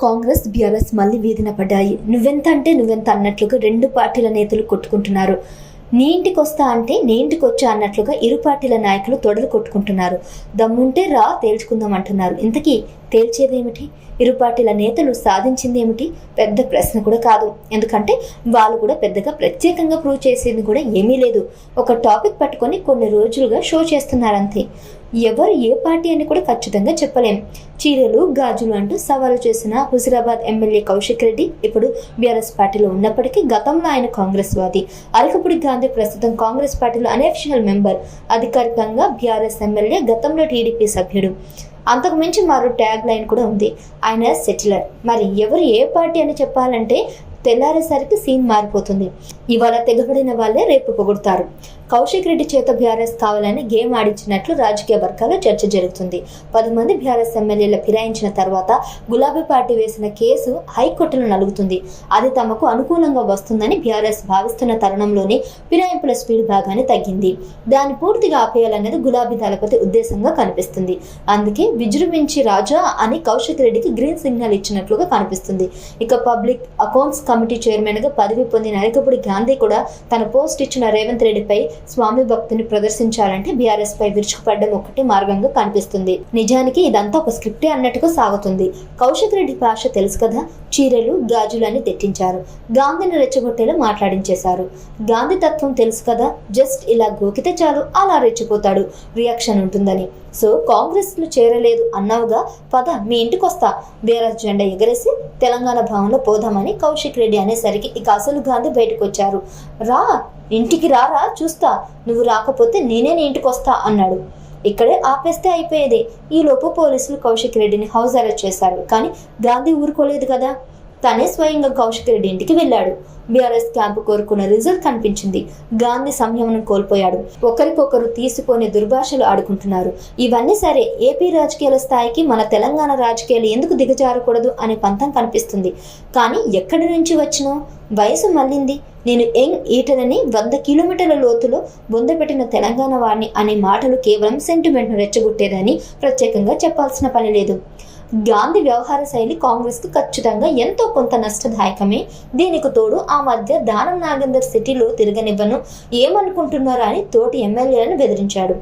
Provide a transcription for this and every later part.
Congress BRS మళ్ళీ వీధిన పడ్డాయి. నువ్వెంత అంటే నువ్వెంత అన్నట్లుగా రెండు పార్టీల నేతలు కొట్టుకుంటున్నారు. నీ ఇంటికి వస్తా అంటే నీ ఇంటికి వచ్చా అన్నట్లుగా ఇరు పార్టీల నాయకులు తొడలు కొట్టుకుంటున్నారు. దమ్ముంటే రా తేల్చుకుందాం అంటున్నారు. ఇంతకీ తేల్చేదేమిటి? ఇరు పార్టీల నేతలు సాధించింది ఏమిటి? పెద్ద ప్రశ్న కూడా కాదు. ఎందుకంటే వాళ్ళు కూడా పెద్దగా ప్రత్యేకంగా ప్రూవ్ చేసేది కూడా ఏమీ లేదు. ఒక టాపిక్ పట్టుకొని కొన్ని రోజులుగా షో చేస్తున్నారంతే. ఎవరు ఏ పార్టీ అని కూడా ఖచ్చితంగా చెప్పలేం. చీరలు గాజులు అంటూ సవాలు చేసిన హుజురాబాద్ ఎమ్మెల్యే కౌశిక్ రెడ్డి ఇప్పుడు బీఆర్ఎస్ పార్టీలో ఉన్నప్పటికీ గతంలో ఆయన కాంగ్రెస్ వాది. అరకపూడి గాంధీ ప్రస్తుతం కాంగ్రెస్ పార్టీలో అనఫిషియల్ మెంబర్, అధికారికంగా బీఆర్ఎస్ ఎమ్మెల్యే, గతంలో టీడీపీ సభ్యుడు. అంతకు మించి మరో ట్యాగ్ లైన్ కూడా ఉంది, ఆయన సెటిలర్. మరి ఎవరు ఏ పార్టీ అని చెప్పాలంటే తెల్లారేసరికి సీన్ మారిపోతుంది. ఇవాళ తెగబడిన వాళ్ళే రేపు పొగుడుతారు. కౌశిక్ రెడ్డి చేత బీఆర్ఎస్ కావాలని గేమ్ ఆడించినట్లు రాజకీయ వర్గాల్లో చర్చ జరుగుతుంది. 10 మంది బీఆర్ఎస్ ఎమ్మెల్యేల ఫిరాయించిన తర్వాత గులాబీ పార్టీ వేసిన కేసు హైకోర్టులో నలుగుతుంది. అది తమకు అనుకూలంగా వస్తుందని బీఆర్ఎస్ భావిస్తున్న తరుణంలోనే ఫిరాయింపుల స్పీడ్ భాగాన్ని తగ్గింది. దాన్ని పూర్తిగా ఆపేయాలన్నది గులాబీ దళపతి ఉద్దేశంగా కనిపిస్తుంది. అందుకే విజృంభించి రాజా అని కౌశిక్ రెడ్డికి గ్రీన్ సిగ్నల్ ఇచ్చినట్లుగా కనిపిస్తుంది. ఇక పబ్లిక్ అకౌంట్స్ కమిటీ చైర్మన్ గా పదవి పొందిన అరకపూడి గాంధీ కూడా తన పోస్ట్ ఇచ్చిన రేవంత్ రెడ్డిపై స్వామి భక్తిని ప్రదర్శించాలంటే బీఆర్ఎస్ పై విరుచుకుపడడం ఒకటి మార్గంగా కనిపిస్తుంది. నిజానికి ఇదంతా ఒక స్క్రిప్టే అన్నట్టుగా సాగుతుంది. కౌశిక్ రెడ్డి భాష తెలుసు కదా, చీరలు గాజులు అని తెట్టించారు. గాంధీని రెచ్చగొట్టేలా మాట్లాడించేశారు. గాంధీ తత్వం తెలుసు కదా, జస్ట్ ఇలా గోకితే చాలు అలా రెచ్చిపోతాడు, రియాక్షన్ ఉంటుందని. సో కాంగ్రెస్ లో చేరలేదు అన్నావుగా, పద మీ ఇంటికి వస్తా, బీఆర్ఎస్ జెండా ఎగరేసి తెలంగాణ భవన్లో పోదామని కౌశిక్ రెడ్డి అనేసరికి ఇక అసలు గాంధీ బయటకు వచ్చారు. రా ఇంటికి రారా చూస్తా, నువ్వు రాకపోతే నేనే నీ ఇంటికి వస్తా అన్నాడు. ఇక్కడే ఆపేస్తే అయిపోయేదే. ఈలోపు పోలీసులు కౌశిక్ రెడ్డిని హౌస్ అరెస్ట్ చేశారు. కానీ గాంధీ ఊరుకోలేదు కదా, తనే స్వయంగా కౌశిక్ రెడ్డి ఇంటికి వెళ్ళాడు. బీఆర్ఎస్ క్యాంపు కోరుకున్న రిజల్ట్ కనిపించింది. గాంధీ సంయమనం కోల్పోయాడు. ఒకరికొకరు తీసిపోని దుర్భాషలు ఆడుకుంటున్నారు. ఇవన్నీ సరే, ఏపీ రాజకీయాల స్థాయికి మన తెలంగాణ రాజకీయాలు ఎందుకు దిగజారకూడదు అనే పంతం కనిపిస్తుంది. కానీ ఎక్కడి నుంచి వచ్చినో, వయసు మళ్ళింది, నేను యంగ్ ఈటనని 100 కిలోమీటర్ల లోతులో బొందపెట్టిన తెలంగాణ వాడిని అనే మాటలు కేవలం సెంటిమెంట్ను రెచ్చగొట్టేదని ప్రత్యేకంగా చెప్పాల్సిన పని లేదు. గాంధీ వ్యవహార శైలి కాంగ్రెస్ కు ఖచ్చితంగా ఎంతో కొంత నష్టదాయకమే. దీనికి తోడు ఆ మధ్య దానం నాగేందర్ సిటీలో తిరగనివ్వను, ఏమనుకుంటున్నారా అని తోటి ఎమ్మెల్యేలను బెదిరించాడు.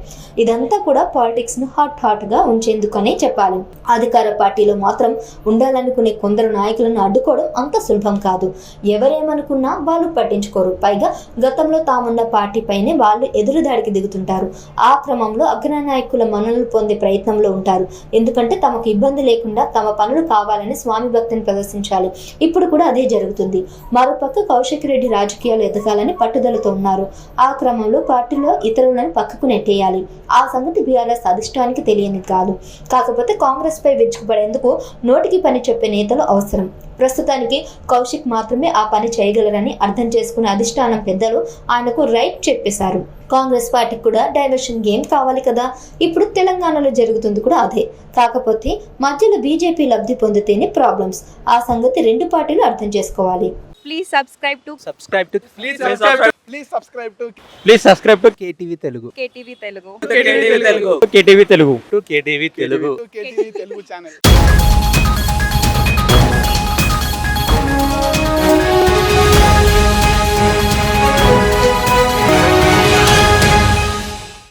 ఇదంతా కూడా పాలిటిక్స్ ను హాట్ గా ఉంచేందుకనే చెప్పాలి. అధికార పార్టీలో మాత్రం ఉండాలనుకునే కొందరు నాయకులను అడ్డుకోవడం అంత సులభం కాదు. ఎవరేమనుకున్నా వాళ్ళు పట్టించుకోరు. పైగా గతంలో తామున్న పార్టీ పైనే వాళ్ళు ఎదురుదాడికి దిగుతుంటారు. ఆ క్రమంలో అగ్రనాయకుల మన్ననలు పొందే ప్రయత్నంలో ఉంటారు. ఎందుకంటే తమకు ఇబ్బంది లేకుండా తమ పనులు కావాలని స్వామి భక్తిని ప్రదర్శించాలి. ఇప్పుడు కూడా అదే జరుగుతుంది. మరోపక్క కౌశిక్ రెడ్డి రాజకీయాలు ఎదగాలని పట్టుదలతో ఉన్నారు. ఆ క్రమంలో పార్టీలో ఇతరులను పక్కకు నెట్టేయాలి. ఆ సంగతి బీఆర్ఎస్ అధిష్టానికి తెలియని కాదు. కాకపోతే కాంగ్రెస్ పై విరుచుకుపడేందుకు నోటికి పని చెప్పే నేతలు అవసరం. ప్రస్తుతానికి కౌశిక్ మాత్రమే ఆ పని చేయగలరని అర్థం చేసుకున్న అధిష్టానం పెద్దలు ఆయనకు రైట్ చెప్పేశారు. కాంగ్రెస్ పార్టీకి కూడా డైవర్షన్ గేమ్ కావాలి కదా. ఇప్పుడు తెలంగాణలో జరుగుతుంది కూడా అదే. కాకపోతే మధ్యలో బీజేపీ లబ్ధి పొందితేనే ప్రాబ్లమ్స్. ఆ సంగతి రెండు పార్టీలు అర్థం చేసుకోవాలి. Please subscribe to KTV Telugu. KTV Telugu. KTV Telugu. KTV Telugu. KTV Telugu channel.